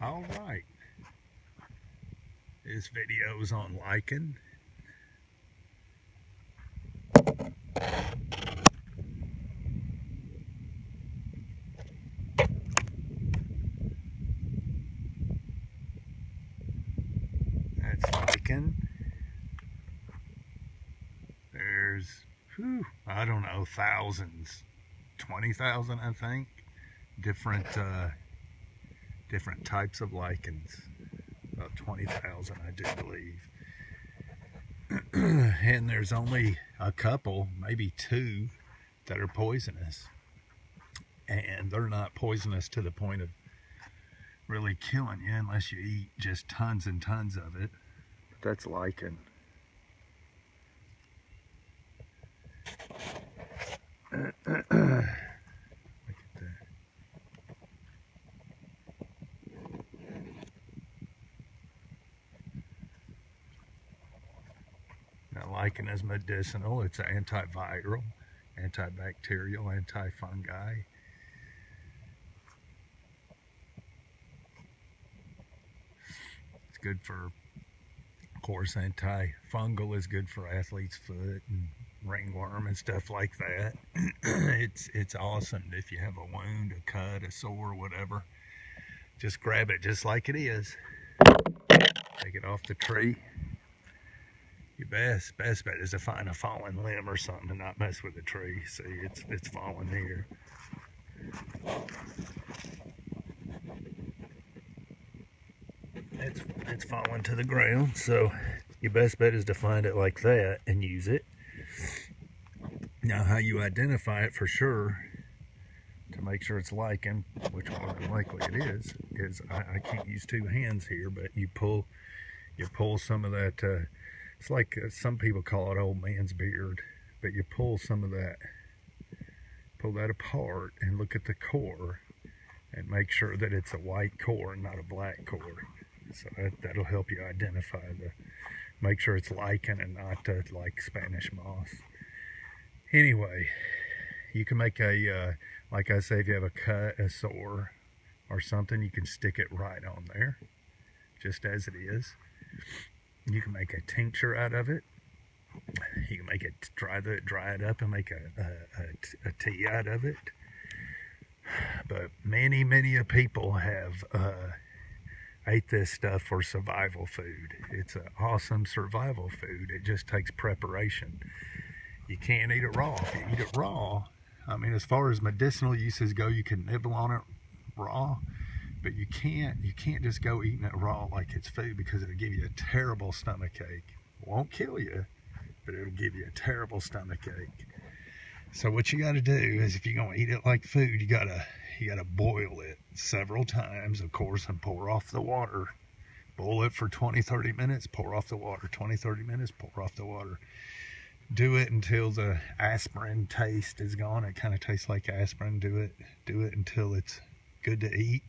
All right, this video is on lichen. That's lichen. There's, I don't know, thousands, 20,000, I think, different types of lichens. About 20,000, I do believe. And there's only a couple, maybe two, that are poisonous. And they're not poisonous to the point of really killing you unless you eat just tons and tons of it. But that's lichen. Look at that. Now, lichen is medicinal. It's antiviral, antibacterial, antifungi. It's good for, of course, antifungal is good for athlete's foot and ringworm and stuff like that. It's awesome. If you have a wound, a cut, a sore, whatever, just grab it just like it is. Take it off the tree. Your best bet is to find a fallen limb or something and not mess with the tree. See, it's fallen here. It's fallen to the ground, so your best bet is to find it like that and use it. Now, how you identify it for sure to make sure it's lichen, which more than likely it is I can't use two hands here, but you pull some of that. It's like some people call it old man's beard, but you pull some of that, pull that apart and look at the core and make sure that it's a white core and not a black core. So that'll help you identify make sure it's lichen and not like Spanish moss. Anyway, you can make like I say, if you have a cut, a sore, or something, you can stick it right on there, just as it is. You can make a tincture out of it. You can make it, dry it up and make a tea out of it. But many of people have ate this stuff for survival food. It's an awesome survival food. It just takes preparation. You can't eat it raw. If you eat it raw, I mean, as far as medicinal uses go, you can nibble on it raw. But you can't just go eating it raw like it's food, because it'll give you a terrible stomach ache. It won't kill you, but it'll give you a terrible stomach ache. So what you got to do is, if you're gonna eat it like food, you gotta boil it several times, of course, and pour off the water. Boil it for 20-30 minutes, pour off the water. 20-30 minutes, pour off the water. Do it until the aspirin taste is gone. It kind of tastes like aspirin. Do it until it's good to eat.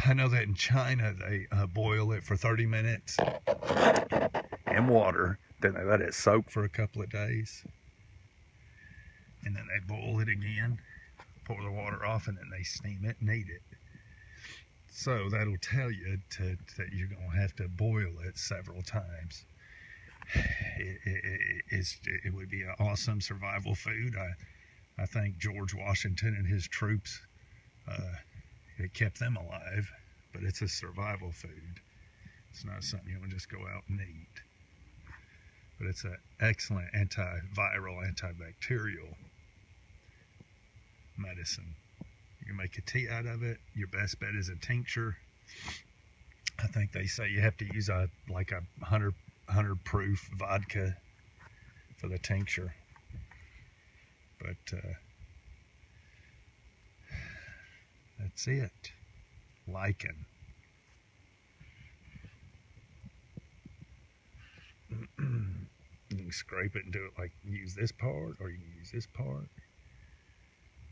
I know that in China they boil it for 30 minutes in water, then they let it soak for a couple of days, and then they boil it again, pour the water off, and then they steam it and eat it. So that'll tell you that you're going to have to boil it several times. It would be an awesome survival food. I think George Washington and his troops, it kept them alive, but it's a survival food. It's not something you want to just go out and eat. But it's an excellent antiviral, antibacterial medicine. You can make a tea out of it. Your best bet is a tincture. I think they say you have to use like a 100 proof vodka for the tincture. But that's it. Lichen. You can scrape it and do it like, use this part, or you can use this part.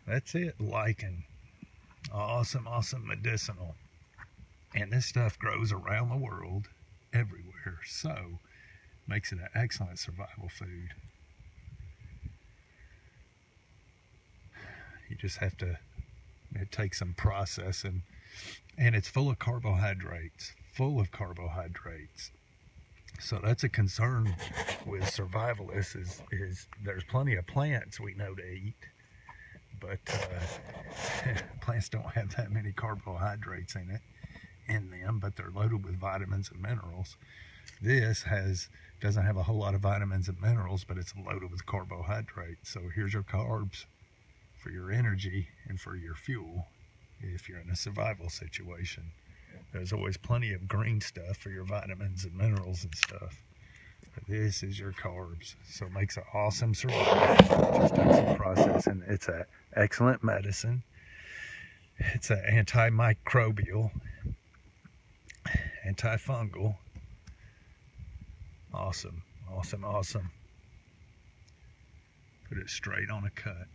That's it. Lichen. Awesome medicinal. And this stuff grows around the world, everywhere. So makes it an excellent survival food. You just have to It takes some processing, and it's full of carbohydrates, So that's a concern with survivalists is there's plenty of plants we know to eat, but plants don't have that many carbohydrates in them, but they're loaded with vitamins and minerals. This doesn't have a whole lot of vitamins and minerals, but it's loaded with carbohydrates. So here's your carbs for your energy and for your fuel if you're in a survival situation. There's always plenty of green stuff for your vitamins and minerals and stuff. But this is your carbs. So it makes an awesome survival. It just takes some processing. It's an excellent medicine. It's an antimicrobial, antifungal. Awesome, awesome, awesome. Put it straight on a cut.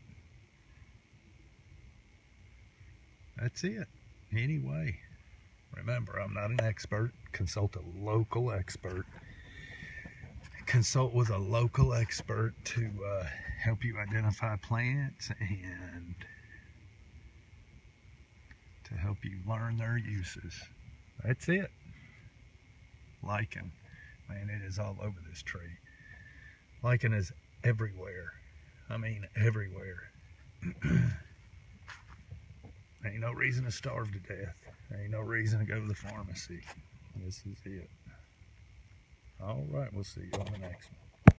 That's it. Anyway, remember, I'm not an expert. Consult a local expert. Consult with a local expert to help you identify plants and to help you learn their uses. That's it. Lichen. Man, it is all over this tree. Lichen is everywhere. I mean, everywhere. Ain't no reason to starve to death. Ain't no reason to go to the pharmacy. This is it. All right, we'll see you on the next one.